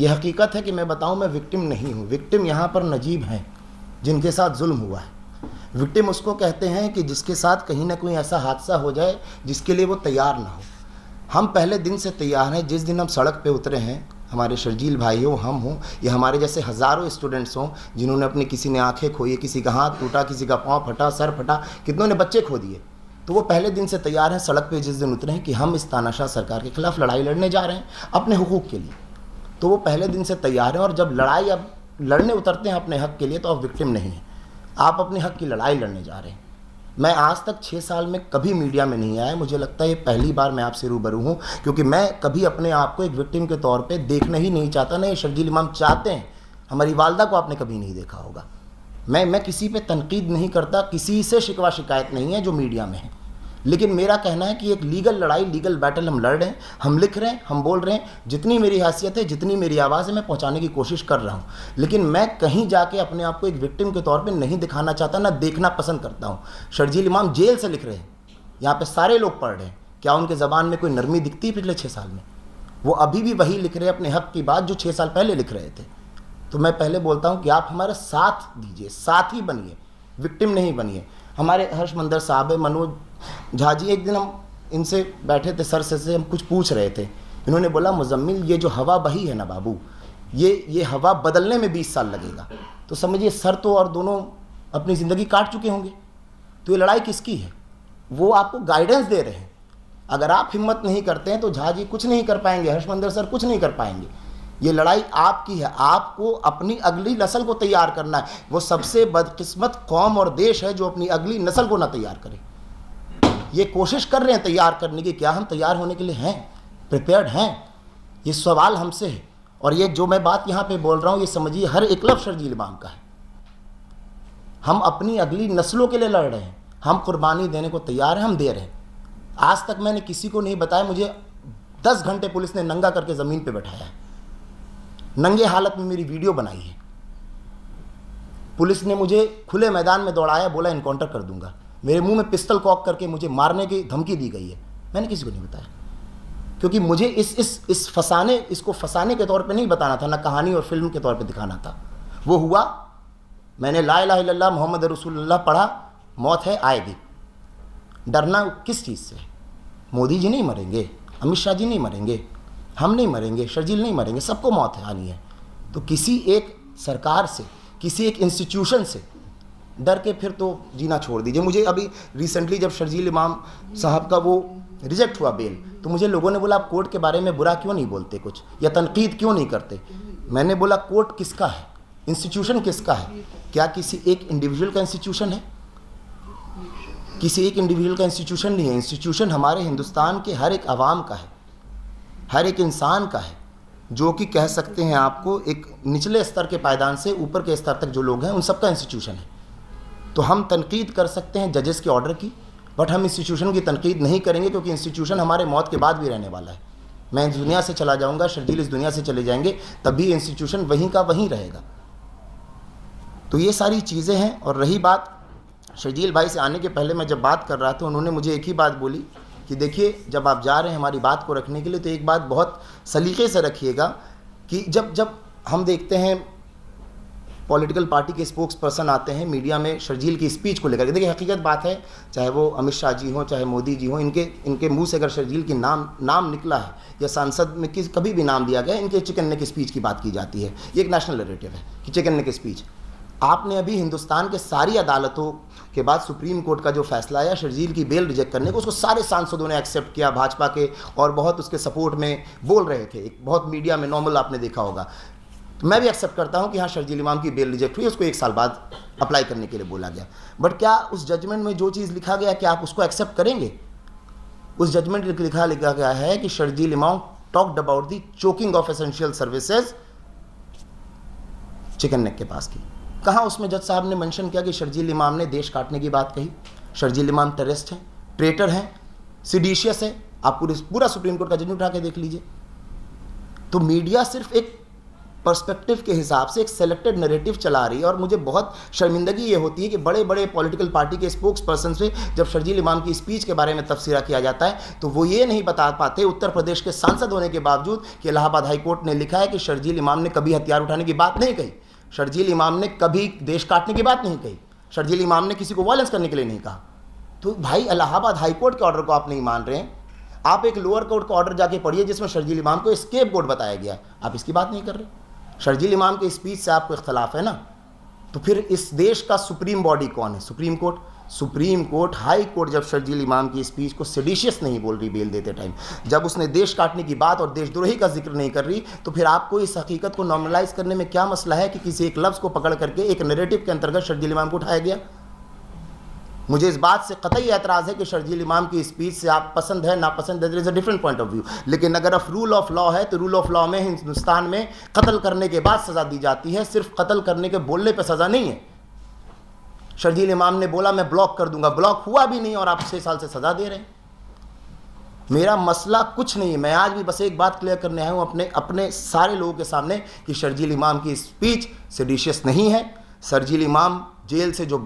ये हकीकत है कि मैं बताऊं, मैं विक्टिम नहीं हूं। विक्टिम यहाँ पर नजीब हैं जिनके साथ जुल्म हुआ है। विक्टिम उसको कहते हैं कि जिसके साथ कहीं ना कहीं ऐसा हादसा हो जाए जिसके लिए वो तैयार ना हो। हम पहले दिन से तैयार हैं। जिस दिन हम सड़क पे उतरे हैं, हमारे शर्जील भाई हो, हम हों, या हमारे जैसे हज़ारों स्टूडेंट्स हों जिन्होंने अपनी, किसी ने आंखें खोई, किसी का हाथ टूटा, किसी का पाँव फटा, सर फटा, कितनों ने बच्चे खो दिए, तो वो पहले दिन से तैयार हैं सड़क पे जिस दिन उतरे हैं कि हम इस तानाशाह सरकार के ख़िलाफ़ लड़ाई लड़ने जा रहे हैं अपने हुकूक़ के लिए। तो वो पहले दिन से तैयार हैं, और जब लड़ाई अब लड़ने उतरते हैं अपने हक़ के लिए, तो आप विक्टिम नहीं हैं, आप अपने हक़ की लड़ाई लड़ने जा रहे हैं। मैं आज तक 6 साल में कभी मीडिया में नहीं आया, मुझे लगता है ये पहली बार मैं आपसे रूबरू हूँ, क्योंकि मैं कभी अपने आप को एक विक्टिम के तौर पे देखना ही नहीं चाहता, ना ये शर्जील इमाम चाहते हैं। हमारी वालदा को आपने कभी नहीं देखा होगा। मैं किसी पे तनकीद नहीं करता, किसी से शिकवा शिकायत नहीं है जो मीडिया में है, लेकिन मेरा कहना है कि एक लीगल लड़ाई, लीगल बैटल हम लड़ रहे हैं, हम लिख रहे हैं, हम बोल रहे हैं, जितनी मेरी हैसियत है, जितनी मेरी आवाज़ है, मैं पहुंचाने की कोशिश कर रहा हूं। लेकिन मैं कहीं जाके अपने आप को एक विक्टिम के तौर पे नहीं दिखाना चाहता, ना देखना पसंद करता हूं। शर्जील इमाम जेल से लिख रहे हैं, यहाँ पे सारे लोग पढ़ रहे हैं, क्या उनके ज़बान में कोई नरमी दिखती है पिछले 6 साल में? वो अभी भी वही लिख रहे हैं अपने हक़ की बात जो 6 साल पहले लिख रहे थे। तो मैं पहले बोलता हूँ कि आप हमारा साथ दीजिए, साथ ही बनिए, विक्टिम नहीं बनिए। हमारे हर्षमंदर साहब है, मनोज झा जी, एक दिन हम इनसे बैठे थे, सर से हम कुछ पूछ रहे थे, इन्होंने बोला, मुजम्मिल ये जो हवा बही है ना बाबू, ये हवा बदलने में 20 साल लगेगा। तो समझिए सर तो और दोनों अपनी ज़िंदगी काट चुके होंगे, तो ये लड़ाई किसकी है? वो आपको गाइडेंस दे रहे हैं। अगर आप हिम्मत नहीं करते हैं तो झा जी कुछ नहीं कर पाएंगे, हर्षमंदर सर कुछ नहीं कर पाएंगे। ये लड़ाई आपकी है, आपको अपनी अगली नस्ल को तैयार करना है। वो सबसे बदकिस्मत कौम और देश है जो अपनी अगली नस्ल को ना तैयार करे। ये कोशिश कर रहे हैं तैयार करने की, क्या हम तैयार होने के लिए हैं, प्रिपेयर्ड हैं? ये सवाल हमसे है। और ये जो मैं बात यहाँ पे बोल रहा हूँ, ये समझिए हर एक लफ्ज़ शर्जील इमाम का है। हम अपनी अगली नस्लों के लिए लड़ रहे हैं, हम कुर्बानी देने को तैयार हैं, हम दे रहे हैं। आज तक मैंने किसी को नहीं बताया, मुझे 10 घंटे पुलिस ने नंगा करके ज़मीन पे बैठाया है, नंगे हालत में मेरी वीडियो बनाई है। पुलिस ने मुझे खुले मैदान में दौड़ाया, बोला इनकाउंटर कर दूंगा। मेरे मुंह में पिस्टल कॉक करके मुझे मारने की धमकी दी गई है, मैंने किसी को नहीं बताया, क्योंकि मुझे इसको फंसाने के तौर पे नहीं बताना था, ना कहानी और फिल्म के तौर पे दिखाना था। वो हुआ, मैंने ला इलाहा इल्लल्लाह मोहम्मद रसूलुल्लाह पढ़ा, मौत है आएगी। डरना किस चीज़ से? मोदी जी नहीं मरेंगे, अमित शाह जी नहीं मरेंगे, हम नहीं मरेंगे, शर्जील नहीं मरेंगे, सबको मौत आनी है। तो किसी एक सरकार से, किसी एक इंस्टीट्यूशन से डर के फिर तो जीना छोड़ दीजिए। मुझे अभी रिसेंटली जब शर्जील इमाम साहब का वो रिजेक्ट हुआ बेल, तो मुझे लोगों ने बोला आप कोर्ट के बारे में बुरा क्यों नहीं बोलते कुछ, या तनकीद क्यों नहीं करते? मैंने बोला कोर्ट किसका है, इंस्टीट्यूशन किसका है? क्या किसी एक इंडिविजुअल का इंस्टीट्यूशन है? किसी एक इंडिविजुअल का इंस्टीट्यूशन नहीं है। इंस्टीट्यूशन हमारे हिंदुस्तान के हर एक आवाम का है, हर एक इंसान का है, जो कि कह सकते हैं आपको एक निचले स्तर के पायदान से ऊपर के स्तर तक जो लोग हैं उन सबका इंस्टीट्यूशन है। तो हम तनकीद कर सकते हैं जजेस के ऑर्डर की, बट हम इंस्टीट्यूशन की तनकीद नहीं करेंगे, क्योंकि इंस्टीट्यूशन हमारे मौत के बाद भी रहने वाला है। मैं इस दुनिया से चला जाऊंगा, शर्जील इस दुनिया से चले जाएंगे, तब भी इंस्टीट्यूशन वहीं का वहीं रहेगा। तो ये सारी चीज़ें हैं। और रही बात शर्जील भाई से आने के पहले मैं जब बात कर रहा था, उन्होंने मुझे एक ही बात बोली कि देखिए जब आप जा रहे हैं हमारी बात को रखने के लिए, तो एक बात बहुत सलीके से रखिएगा कि जब हम देखते हैं पॉलिटिकल पार्टी के स्पोक्स पर्सन आते हैं मीडिया में शर्जील की स्पीच को लेकर, देखिए हकीकत बात है, चाहे वो अमित शाह जी हों, चाहे मोदी जी हों, इनके मुंह से अगर शर्जील की नाम निकला है या सांसद में कभी भी नाम दिया गया, इनके चिकन नेक स्पीच की बात की जाती है। ये एक नेशनल नैरेटिव है कि चिकन नेक स्पीच। आपने अभी हिंदुस्तान के सारी अदालतों के बाद सुप्रीम कोर्ट का जो फैसला आया शर्जील की बेल रिजेक्ट करने को, उसको सारे सांसदों ने एक्सेप्ट किया, भाजपा के, और बहुत उसके सपोर्ट में बोल रहे थे, एक बहुत मीडिया में नॉर्मल आपने देखा होगा। तो मैं भी एक्सेप्ट करता हूं कि हाँ शर्जील इमाम की बेल रिजेक्ट हुई, उसको 1 साल बाद अप्लाई करने के लिए बोला गया। बट क्या उस जजमेंट में जो चीज़ लिखा गया, क्या आप उसको एक्सेप्ट करेंगे? उस जजमेंट में लिखा गया है कि शर्जील इमाम talked about the choking of essential services chicken neck के पास की। कहाँ उसमें जज साहब ने मेंशन किया कि शर्जील इमाम ने देश काटने की बात कही? शर्जील इमाम टेररिस्ट हैं, ट्रेटर हैं, सिडिशियस है। आप पूरा सुप्रीम कोर्ट का जजमेंट उठा के देख लीजिए। तो मीडिया सिर्फ एक पर्सपेक्टिव के हिसाब से एक सेलेक्टेड नैरेटिव चला रही है, और मुझे बहुत शर्मिंदगी ये होती है कि बड़े बड़े पॉलिटिकल पार्टी के स्पोक्स पर्सन से जब शर्जील इमाम की स्पीच के बारे में तबसरा किया जाता है, तो वो ये नहीं बता पाते, उत्तर प्रदेश के सांसद होने के बावजूद, कि इलाहाबाद हाई कोर्ट ने लिखा है कि शर्जील इमाम ने कभी हथियार उठाने की बात नहीं कही, शर्जील इमाम ने कभी देश काटने की बात नहीं कही, शर्जील इमाम ने किसी को वायलेंस करने के लिए नहीं कहा। तो भाई इलाहाबाद हाई कोर्ट के ऑर्डर को आप नहीं मान रहे हैं, आप एक लोअर कोर्ट का ऑर्डर जाके पढ़िए जिसमें शर्जील इमाम को स्केप गोट बताया गया, आप इसकी बात नहीं कर रहे। शर्जील इमाम के स्पीच से आपको इख्तलाफ है ना, तो फिर इस देश का सुप्रीम बॉडी कौन है? Supreme court. Supreme court, high court जब शर्जील इमाम की स्पीच को सेडिशियस नहीं बोल रही बेल देते टाइम, जब उसने देश काटने की बात और देशद्रोही का जिक्र नहीं कर रही, तो फिर आपको इस हकीकत को नॉर्मलाइज करने में क्या मसला है कि किसी एक लफ्ज़ को पकड़ करके एक नैरेटिव के अंतर्गत शर्जील इमाम को उठाया गया? मुझे इस बात से कतई एतराज़ है कि शर्जील इमाम की स्पीच से आप पसंद है नापसंद है, there is a different point of view, लेकिन अगर रूल ऑफ लॉ है तो रूल ऑफ लॉ में हिंदुस्तान में कत्ल करने के बाद सज़ा दी जाती है, सिर्फ कत्ल करने के बोलने पर सज़ा नहीं है। शर्जील इमाम ने बोला मैं ब्लॉक कर दूंगा, ब्लॉक हुआ भी नहीं और आप 6 साल से सज़ा दे रहे हैं। मेरा मसला कुछ नहीं है, मैं आज भी बस एक बात क्लियर करने आया हूँ अपने सारे लोगों के सामने कि शर्जील इमाम की स्पीच सेडिशियस नहीं है। शर्जील इमाम जेल से जो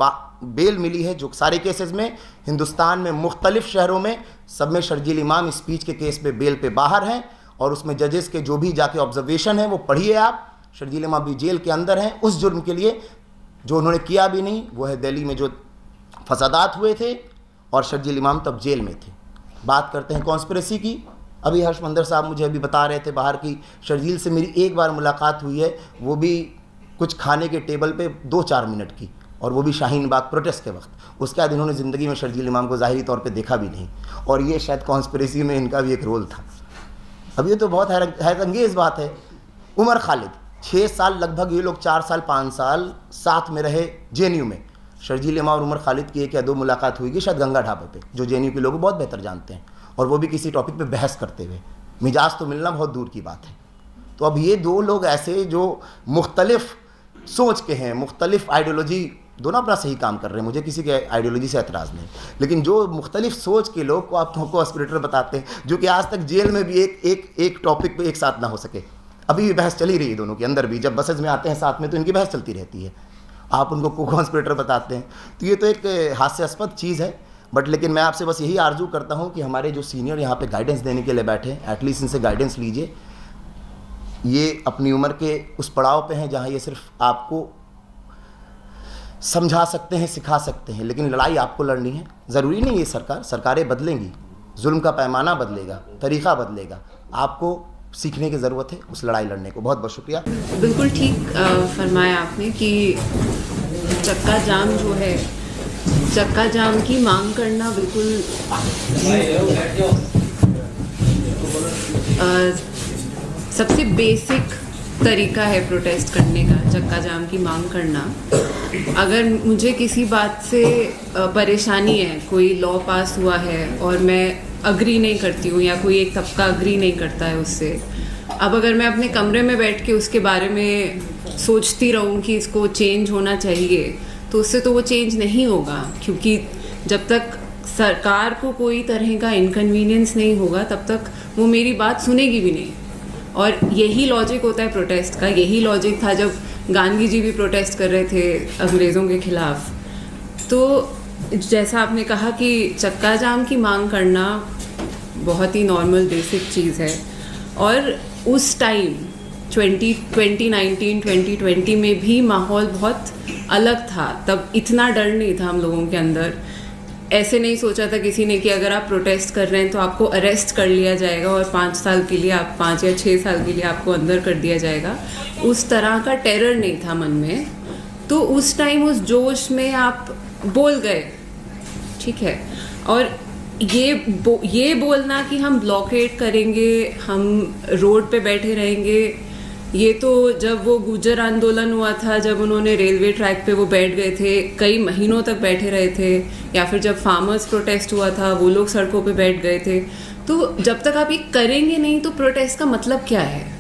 बेल मिली है, जो सारे केसेस में हिंदुस्तान में मुख्तलिफ शहरों में, सब में शर्जील इमाम स्पीच के केस पे बेल पे बाहर हैं, और उसमें जजेस के जो भी जाके ऑब्जर्वेशन है वो पढ़िए आप। शर्जील इमाम भी जेल के अंदर हैं उस जुर्म के लिए जो उन्होंने किया भी नहीं, वो है दिल्ली में जो फसादात हुए थे, और शर्जील इमाम तब जेल में थे। बात करते हैं कॉन्स्पिरेसी की। अभी हर्षमंदर साहब मुझे अभी बता रहे थे बाहर की, शर्जील से मेरी एक बार मुलाकात हुई है, वो भी कुछ खाने के टेबल पे 2-4 मिनट की, और वो भी शाहीन बाग प्रोटेस्ट के वक्त। उसके बाद इन्होंने ज़िंदगी में शर्जील इमाम को ज़ाहिरी तौर पे देखा भी नहीं, और ये शायद कॉन्स्पिरेसी में इनका भी एक रोल था। अब ये तो बहुत हैरत अंगेज़ बात है उमर खालिद 6 साल लगभग, ये लोग 4 साल 5 साल साथ में रहे जेएनयू में। शर्जील इमाम और उमर खालिद की 1 या 2 मुलाकात हुई कि शायद गंगा ढाबे पे, जो जेएनयू के लोग बहुत बेहतर जानते हैं, और वो भी किसी टॉपिक पे बहस करते हुए। मिजाज तो मिलना बहुत दूर की बात है। तो अब ये 2 लोग ऐसे जो मुख्तलिफ सोच के हैं, मुख्तलिफ आइडियोलॉजी, दोनों अपना सही काम कर रहे हैं, मुझे किसी के आइडियोलॉजी से एतराज़ नहीं, लेकिन जो मुख्तलिफ सोच के लोग को आप को एस्पिरेटर बताते हैं, जो कि आज तक जेल में भी एक टॉपिक पे एक साथ ना हो सके। अभी भी बहस चली रही है दोनों के अंदर भी, जब बसेज में आते हैं साथ में तो इनकी बहस चलती रहती है। आप उनको कॉन्स्पिरेटर बताते हैं, तो ये तो एक हास्यास्पद चीज़ है। बट लेकिन मैं आपसे बस यही आरजू करता हूँ कि हमारे जो सीनियर यहाँ पे गाइडेंस देने के लिए बैठे हैं, एटलीस्ट इनसे गाइडेंस लीजिए। ये अपनी उम्र के उस पड़ाव पे हैं जहाँ ये सिर्फ आपको समझा सकते हैं, सिखा सकते हैं, लेकिन लड़ाई आपको लड़नी है। ज़रूरी नहीं ये सरकारें बदलेंगी, जुल्म का पैमाना बदलेगा, तरीक़ा बदलेगा, आपको सीखने की ज़रूरत है उस लड़ाई लड़ने को। बहुत बहुत शुक्रिया। बिल्कुल ठीक फरमाया आपने कि चक्का जाम जो है, चक्का जाम की मांग करना बिल्कुल सबसे बेसिक तरीका है प्रोटेस्ट करने का, चक्का जाम की मांग करना। अगर मुझे किसी बात से परेशानी है, कोई लॉ पास हुआ है और मैं अग्री नहीं करती हूँ या कोई एक तबका अग्री नहीं करता है उससे, अब अगर मैं अपने कमरे में बैठ के उसके बारे में सोचती रहूँ कि इसको चेंज होना चाहिए, तो उससे तो वो चेंज नहीं होगा, क्योंकि जब तक सरकार को कोई तरह का इनकन्वीनियंस नहीं होगा तब तक वो मेरी बात सुनेगी भी नहीं। और यही लॉजिक होता है प्रोटेस्ट का, यही लॉजिक था जब गांधी जी भी प्रोटेस्ट कर रहे थे अंग्रेज़ों के ख़िलाफ़। तो जैसा आपने कहा कि चक्का जाम की मांग करना बहुत ही नॉर्मल बेसिक चीज़ है, और उस टाइम 2019 2020 में भी माहौल बहुत अलग था। तब इतना डर नहीं था हम लोगों के अंदर, ऐसे नहीं सोचा था किसी ने कि अगर आप प्रोटेस्ट कर रहे हैं तो आपको अरेस्ट कर लिया जाएगा और 5 साल के लिए, आप 5 या 6 साल के लिए आपको अंदर कर दिया जाएगा। उस तरह का टेरर नहीं था मन में। तो उस टाइम उस जोश में आप बोल गए, ठीक है। और ये बोलना कि हम ब्लॉकेट करेंगे, हम रोड पे बैठे रहेंगे, ये तो जब वो गुर्जर आंदोलन हुआ था, जब उन्होंने रेलवे ट्रैक पे वो बैठ गए थे, कई महीनों तक बैठे रहे थे, या फिर जब फार्मर्स प्रोटेस्ट हुआ था वो लोग सड़कों पे बैठ गए थे। तो जब तक आप ये करेंगे नहीं तो प्रोटेस्ट का मतलब क्या है?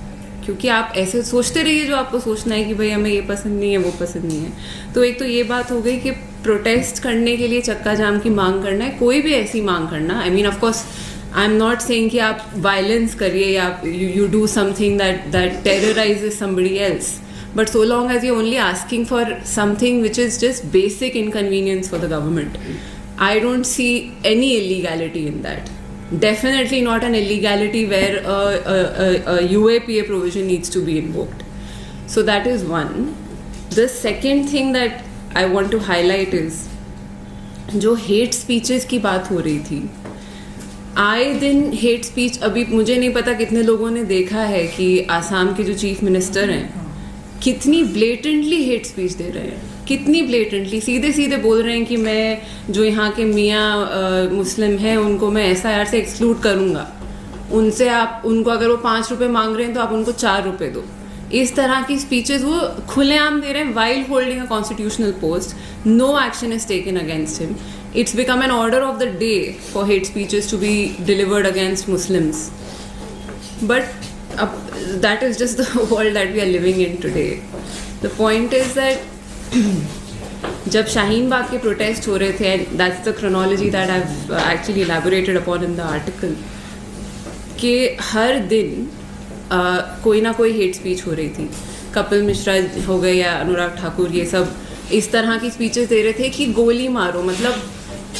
क्योंकि आप ऐसे सोचते रहिए जो आपको सोचना है कि भाई हमें ये पसंद नहीं है, वो पसंद नहीं है। तो एक तो ये बात हो गई कि प्रोटेस्ट करने के लिए चक्का जाम की मांग करना है, कोई भी ऐसी मांग करना। I mean of course I am not saying कि आप वायलेंस करिए या you do something that terrorises somebody else, but so long as you only asking for something which is just basic inconvenience for the government, I don't see any illegality in that. Definitely not an illegality where a UAPA provision needs to be invoked. So that is one. The second thing that I want to highlight is जो hate speeches की बात हो रही थी, आए दिन hate speech, अभी मुझे नहीं पता कितने लोगों ने देखा है कि आसाम के जो चीफ मिनिस्टर हैं कितनी ब्लेटेंटली हेट स्पीच दे रहे हैं, कितनी ब्लेटेंटली सीधे सीधे बोल रहे हैं कि मैं जो यहाँ के मियाँ मुस्लिम हैं उनको मैं SIR से एक्सक्लूड करूँगा, उनसे आप उनको अगर वो 5 रुपये मांग रहे हैं तो आप उनको 4 रुपये दो। इस तरह की स्पीचेस वो खुलेआम दे रहे हैं while holding a constitutional post. No action is taken against him. It's become an order of the day for hate speeches to be delivered against Muslims. But that is just the world that we are living in today. The point is that जब शाहीन बाग के protest हो रहे थे, and that's the chronology that I've actually elaborated upon in the article, कि हर दिन कोई ना कोई हेट स्पीच हो रही थी. कपिल मिश्रा हो गए या अनुराग ठाकुर, ये सब इस तरह की स्पीचेस दे रहे थे कि गोली मारो. मतलब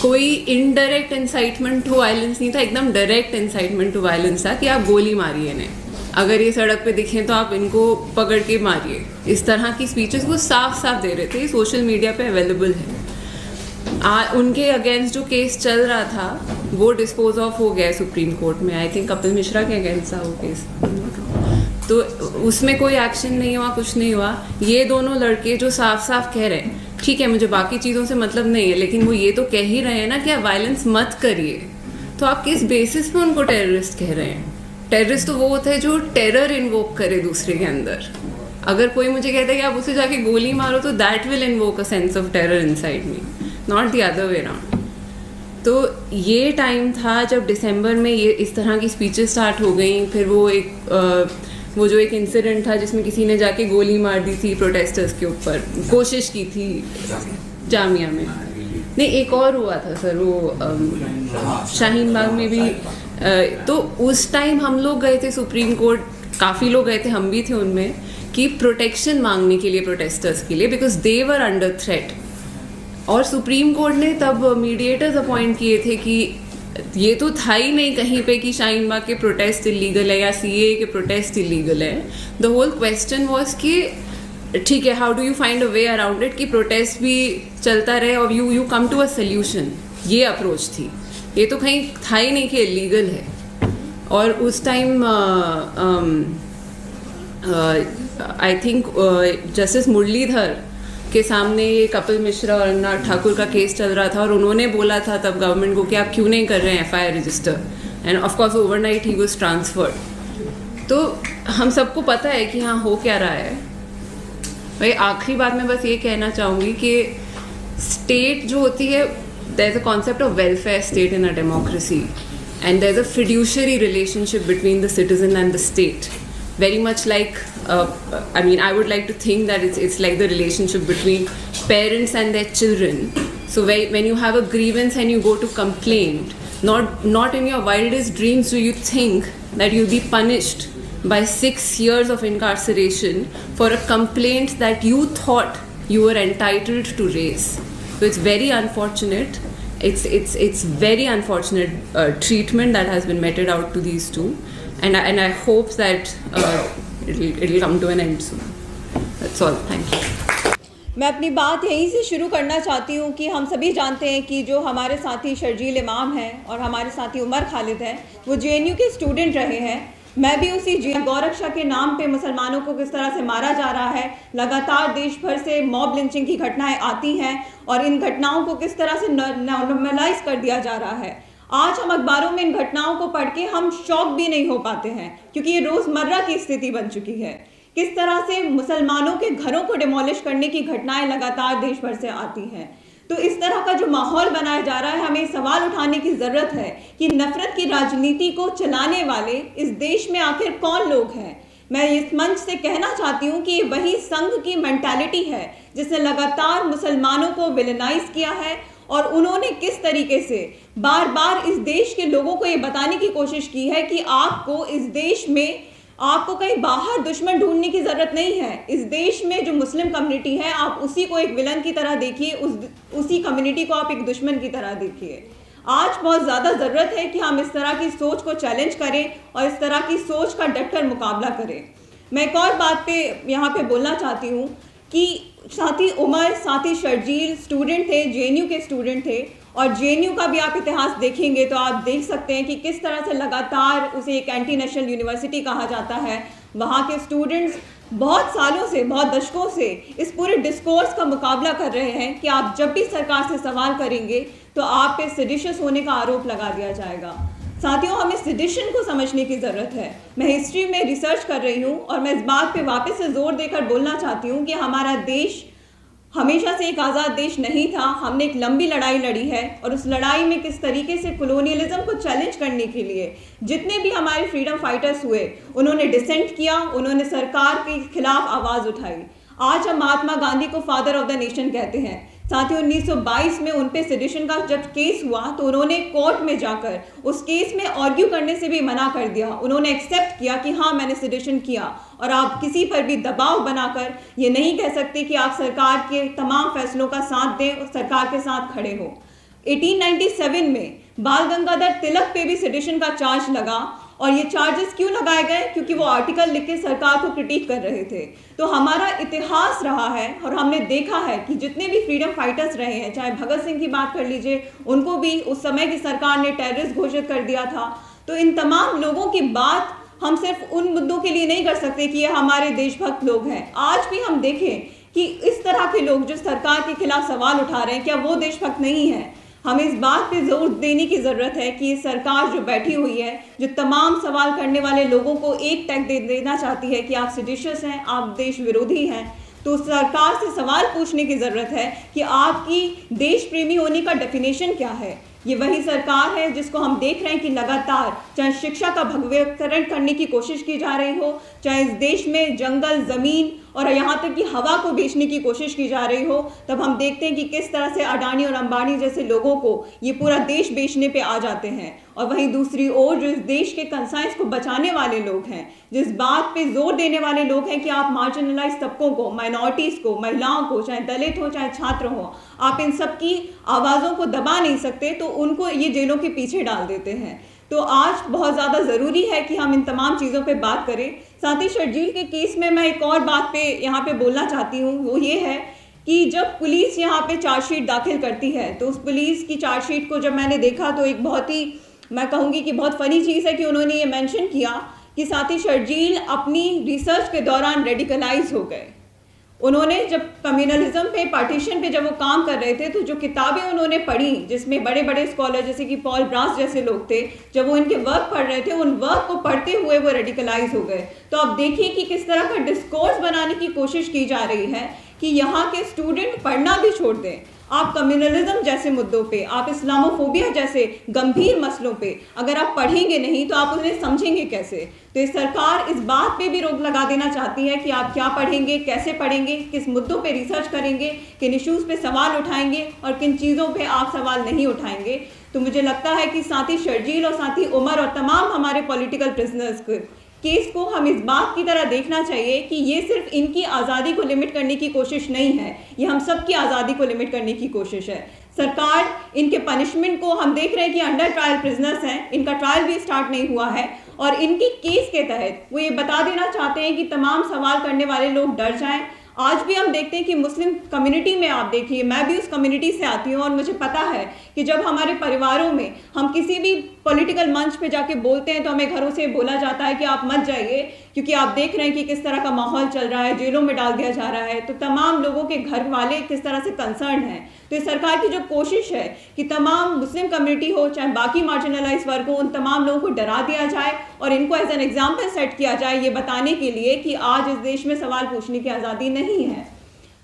कोई इनडायरेक्ट इंसाइटमेंट टू वायलेंस नहीं था, एकदम डायरेक्ट इंसाइटमेंट टू वायलेंस था कि आप गोली मारिए इन्हें, अगर ये सड़क पे दिखें तो आप इनको पकड़ के मारिए. इस तरह की स्पीचेस वो साफ साफ दे रहे थे, सोशल मीडिया पे अवेलेबल है. उनके अगेंस्ट जो केस चल रहा था वो डिस्पोज ऑफ हो गया सुप्रीम कोर्ट में. आई थिंक कपिल मिश्रा के अगेंस्ट था वो केस, तो उसमें कोई एक्शन नहीं हुआ, कुछ नहीं हुआ. ये दोनों लड़के जो साफ साफ कह रहे हैं, ठीक है मुझे बाकी चीज़ों से मतलब नहीं है, लेकिन वो ये तो कह ही रहे हैं ना कि आप वायलेंस मत करिए, तो आप किस बेसिस पे उनको टेररिस्ट कह रहे हैं? टेररिस्ट तो वो होता है जो टेरर इन्वोक करे दूसरे के अंदर। अगर कोई मुझे कहता है कि आप उसे जाके गोली मारो तो that will invoke a sense of terror inside me, not the other way around. तो ये टाइम था जब दिसंबर में ये इस तरह की स्पीचेस स्टार्ट हो गई। फिर वो जो एक इंसिडेंट था जिसमें किसी ने जाके गोली मार दी थी प्रोटेस्टर्स के ऊपर, कोशिश की थी जामिया में। नहीं, एक और हुआ था सर, वो शाहीन बाग में भी। तो उस टाइम हम लोग गए थे सुप्रीम कोर्ट, काफ़ी लोग गए थे, हम भी थे उनमें, कि प्रोटेक्शन मांगने के लिए प्रोटेस्टर्स के लिए, because they were under threat. और सुप्रीम कोर्ट ने तब मीडिएटर्स अपॉइंट किए थे कि ये तो था ही नहीं कहीं पे कि शाहीन बाग के प्रोटेस्ट इलीगल है या सीए के प्रोटेस्ट इलीगल है। द होल क्वेश्चन वाज कि ठीक है, how do you find a way around it कि प्रोटेस्ट भी चलता रहे और you come to a solution. ये अप्रोच थी, ये तो कहीं था ही नहीं कि इलीगल है। और उस time I think justice Muralidhar के सामने ये कपिल मिश्रा और अनुराग ठाकुर का केस चल रहा था और उन्होंने बोला था तब गवर्नमेंट को कि आप क्यों नहीं कर रहे हैं FIR register, end of course overnight he was transferred. तो हम सबको पता है कि हाँ हो क्या रहा है। भाई आखिरी बात मैं बस ये कहना चाहूँगी कि स्टेट जो होती है, there is a concept of welfare state in a democracy and there is a fiduciary relationship between the citizen and the state, very much like I mean, I would like to think that it's like the relationship between parents and their children. So when you have a grievance and you go to complain, not in your wildest dreams do you think that you'll be punished by 6 years of incarceration for a complaint that you thought you were entitled to raise. So it's very unfortunate. It's very unfortunate treatment that has been meted out to these two. And I hope that it'll come to an end soon. That's all. Thank you. मैं अपनी बात यहीं से शुरू करना चाहती हूँ कि हम सभी जानते हैं कि जो हमारे साथी शर्जील इमाम हैं और हमारे साथी उमर खालिद हैं, वो जेएनयू के स्टूडेंट रहे हैं। मैं भी उसी गौरक्षा के नाम पे मुसलमानों को किस तरह से मारा जा रहा है, लगातार देश भर से मॉब लिंचिंग की घटनाएं आती हैं और इन घटनाओं को किस तरह से नॉर्मलाइज कर दिया जा रहा है। आज हम अखबारों में इन घटनाओं को पढ़ के हम शॉक भी नहीं हो पाते हैं, क्योंकि ये रोज़मर्रा की स्थिति बन चुकी है। किस तरह से मुसलमानों के घरों को डिमोलिश करने की घटनाएं लगातार देश भर से आती हैं। तो इस तरह का जो माहौल बनाया जा रहा है, हमें सवाल उठाने की ज़रूरत है कि नफरत की राजनीति को चलाने वाले इस देश में आखिर कौन लोग हैं। मैं इस मंच से कहना चाहती हूँ कि ये वही संघ की मेंटालिटी है जिसने लगातार मुसलमानों को विलेनाइज किया है और उन्होंने किस तरीके से बार बार इस देश के लोगों को ये बताने की कोशिश की है कि आपको इस देश में आपको कहीं बाहर दुश्मन ढूंढने की ज़रूरत नहीं है। इस देश में जो मुस्लिम कम्युनिटी है, आप उसी को एक विलन की तरह देखिए, उसी कम्युनिटी को आप एक दुश्मन की तरह देखिए। आज बहुत ज़्यादा ज़रूरत है कि हम इस तरह की सोच को चैलेंज करें और इस तरह की सोच का डटकर मुकाबला करें। मैं एक और बात पे यहाँ पे बोलना चाहती हूँ कि साथी उमर, साथी शर्जील स्टूडेंट थे, जेएनयू के स्टूडेंट थे, और जेएनयू का भी आप इतिहास देखेंगे तो आप देख सकते हैं कि किस तरह से लगातार उसे एक एंटी नेशनल यूनिवर्सिटी कहा जाता है। वहाँ के स्टूडेंट्स बहुत सालों से, बहुत दशकों से इस पूरे डिस्कोर्स का मुकाबला कर रहे हैं कि आप जब भी सरकार से सवाल करेंगे तो आप पे सेडिशियस होने का आरोप लगा दिया जाएगा। साथियों, हमें सेडिशन को समझने की ज़रूरत है। मैं हिस्ट्री में रिसर्च कर रही हूँ और मैं इस बात पे वापस से जोर देकर बोलना चाहती हूँ कि हमारा देश हमेशा से एक आज़ाद देश नहीं था। हमने एक लंबी लड़ाई लड़ी है और उस लड़ाई में किस तरीके से कॉलोनियलिज्म को चैलेंज करने के लिए जितने भी हमारे फ्रीडम फाइटर्स हुए, उन्होंने डिसेंट किया, उन्होंने सरकार के खिलाफ आवाज़ उठाई। आज हम महात्मा गांधी को फादर ऑफ द नेशन कहते हैं। साथियों, 1922 में उन पे सेडिशन का जब केस हुआ तो उन्होंने कोर्ट में जाकर उस केस में आर्ग्यू करने से भी मना कर दिया। उन्होंने एक्सेप्ट किया कि हाँ, मैंने सेडिशन किया, और आप किसी पर भी दबाव बनाकर ये नहीं कह सकते कि आप सरकार के तमाम फैसलों का साथ दें और सरकार के साथ खड़े हो। 1897 में बाल गंगाधर तिलक पे भी सेडिशन का चार्ज लगा, और ये चार्जेस क्यों लगाए गए? क्योंकि वो आर्टिकल लिख के सरकार को क्रिटिक कर रहे थे। तो हमारा इतिहास रहा है और हमने देखा है कि जितने भी फ्रीडम फाइटर्स रहे हैं, चाहे भगत सिंह की बात कर लीजिए, उनको भी उस समय की सरकार ने टेररिस्ट घोषित कर दिया था। तो इन तमाम लोगों की बात हम सिर्फ उन मुद्दों के लिए नहीं कर सकते कि ये हमारे देशभक्त लोग हैं। आज भी हम देखें कि इस तरह के लोग जो सरकार के खिलाफ सवाल उठा रहे हैं, क्या वो देशभक्त नहीं है? हमें इस बात पे जोर देने की ज़रूरत है कि ये सरकार जो बैठी हुई है, जो तमाम सवाल करने वाले लोगों को एक टैग दे देना चाहती है कि आप सेडिशियस हैं, आप देश विरोधी हैं, तो सरकार से सवाल पूछने की ज़रूरत है कि आपकी देश प्रेमी होने का डेफिनेशन क्या है। ये वही सरकार है जिसको हम देख रहे हैं कि लगातार चाहे शिक्षा का भगवीकरण करने की कोशिश की जा रही हो, चाहे इस देश में जंगल, ज़मीन और यहाँ तक कि हवा को बेचने की कोशिश की जा रही हो, तब हम देखते हैं कि किस तरह से अडानी और अंबानी जैसे लोगों को ये पूरा देश बेचने पे आ जाते हैं। और वहीं दूसरी ओर जो इस देश के कंसाइंस को बचाने वाले लोग हैं, जिस बात पे जोर देने वाले लोग हैं कि आप मार्जिनलाइज तबकों को, माइनॉरिटीज़ को, महिलाओं को, चाहे दलित हो चाहे छात्र हो, आप इन सब की आवाज़ों को दबा नहीं सकते, तो उनको ये जेलों के पीछे डाल देते हैं। तो आज बहुत ज़्यादा ज़रूरी है कि हम इन तमाम चीज़ों पे बात करें। साथ ही शर्जील के केस में मैं एक और बात पे यहाँ पे बोलना चाहती हूँ, वो ये है कि जब पुलिस यहाँ पे चार्जशीट दाखिल करती है, तो उस पुलिस की चार्जशीट को जब मैंने देखा तो एक बहुत ही, मैं कहूँगी कि बहुत फ़नी चीज़ है कि उन्होंने ये मेंशन किया कि साथी शर्जील अपनी रिसर्च के दौरान रेडिकलाइज हो गए। उन्होंने जब कम्युनलिज्म पे, पार्टीशन पे जब वो काम कर रहे थे, तो जो किताबें उन्होंने पढ़ी, जिसमें बड़े बड़े स्कॉलर जैसे कि पॉल ब्रास जैसे लोग थे, जब वो इनके वर्क पढ़ रहे थे, उन वर्क को पढ़ते हुए वो रेडिकलाइज हो गए। तो आप देखिए कि किस तरह का डिस्कोर्स बनाने की कोशिश की जा रही है कि यहाँ के स्टूडेंट पढ़ना भी छोड़ दें। आप कम्युनलिज्म जैसे मुद्दों पे, आप इस्लामोफोबिया जैसे गंभीर मसलों पे अगर आप पढ़ेंगे नहीं तो आप उन्हें समझेंगे कैसे। तो ये सरकार इस बात पे भी रोक लगा देना चाहती है कि आप क्या पढ़ेंगे, कैसे पढ़ेंगे, किस मुद्दों पे रिसर्च करेंगे, किन इश्यूज़ पे सवाल उठाएंगे और किन चीज़ों पे आप सवाल नहीं उठाएंगे। तो मुझे लगता है कि साथी शर्जील और साथी उमर और तमाम हमारे पॉलिटिकल प्रिजनर्स केस को हम इस बात की तरह देखना चाहिए कि ये सिर्फ इनकी आज़ादी को लिमिट करने की कोशिश नहीं है, ये हम सब की आज़ादी को लिमिट करने की कोशिश है। सरकार इनके पनिशमेंट को, हम देख रहे हैं कि अंडर ट्रायल प्रिजनर्स हैं, इनका ट्रायल भी स्टार्ट नहीं हुआ है, और इनके केस के तहत वो ये बता देना चाहते हैं कि तमाम सवाल करने वाले लोग डर जाएं। आज भी हम देखते हैं कि मुस्लिम कम्युनिटी में, आप देखिए, मैं भी उस कम्युनिटी से आती हूँ और मुझे पता है कि जब हमारे परिवारों में हम किसी भी पॉलिटिकल मंच पे जाके बोलते हैं तो हमें घरों से बोला जाता है कि आप मत जाइए, क्योंकि आप देख रहे हैं कि किस तरह का माहौल चल रहा है, जेलों में डाल दिया जा रहा है। तो तमाम लोगों के घर वाले किस तरह से कंसर्न हैं। तो इस सरकार की जो कोशिश है कि तमाम मुस्लिम कम्युनिटी हो चाहे बाकी मार्जिनलाइज वर्ग हो, उन तमाम लोगों को डरा दिया जाए और इनको एज एन एग्जाम्पल सेट किया जाए, ये बताने के लिए कि आज इस देश में सवाल पूछने की आज़ादी नहीं है।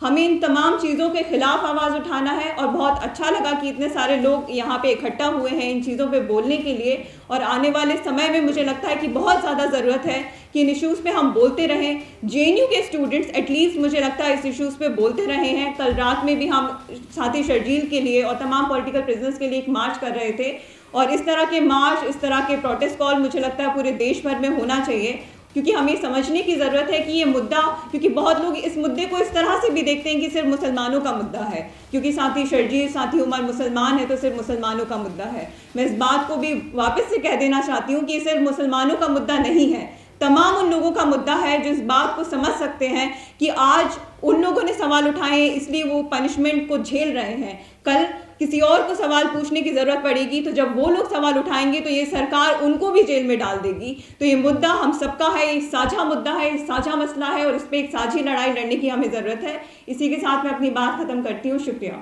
हमें इन तमाम चीज़ों के खिलाफ आवाज़ उठाना है और बहुत अच्छा लगा कि इतने सारे लोग यहाँ पे इकट्ठा हुए हैं इन चीज़ों पे बोलने के लिए। और आने वाले समय में मुझे लगता है कि बहुत ज़्यादा ज़रूरत है कि इन इश्यूज़ पे हम बोलते रहें। जेएनयू के स्टूडेंट्स एटलीस्ट मुझे लगता है इस इश्यूज़ पे बोलते रहे हैं। कल रात में भी हम साथी शर्जील के लिए और तमाम पॉलिटिकल प्रिजनर्स के लिए एक मार्च कर रहे थे, और इस तरह के मार्च, इस तरह के प्रोटेस्ट कॉल मुझे लगता है पूरे देश भर में होना चाहिए, क्योंकि हमें समझने की ज़रूरत है कि ये मुद्दा, क्योंकि बहुत लोग इस मुद्दे को इस तरह से भी देखते हैं कि सिर्फ मुसलमानों का मुद्दा है, क्योंकि साथी शर्जील, साथी उमर मुसलमान है तो सिर्फ मुसलमानों का मुद्दा है। मैं इस बात को भी वापस से कह देना चाहती हूँ कि ये सिर्फ मुसलमानों का मुद्दा नहीं है, तमाम उन लोगों का मुद्दा है जो इस बात को समझ सकते हैं कि आज उन लोगों ने सवाल उठाए इसलिए वो पनिशमेंट को झेल रहे हैं। कल किसी और को सवाल पूछने की ज़रूरत पड़ेगी, तो जब वो लोग सवाल उठाएंगे तो ये सरकार उनको भी जेल में डाल देगी। तो ये मुद्दा हम सबका है, एक साझा मुद्दा है, एक साझा मसला है, और इस पर एक साझी लड़ाई लड़ने की हमें ज़रूरत है। इसी के साथ मैं अपनी बात ख़त्म करती हूँ। शुक्रिया।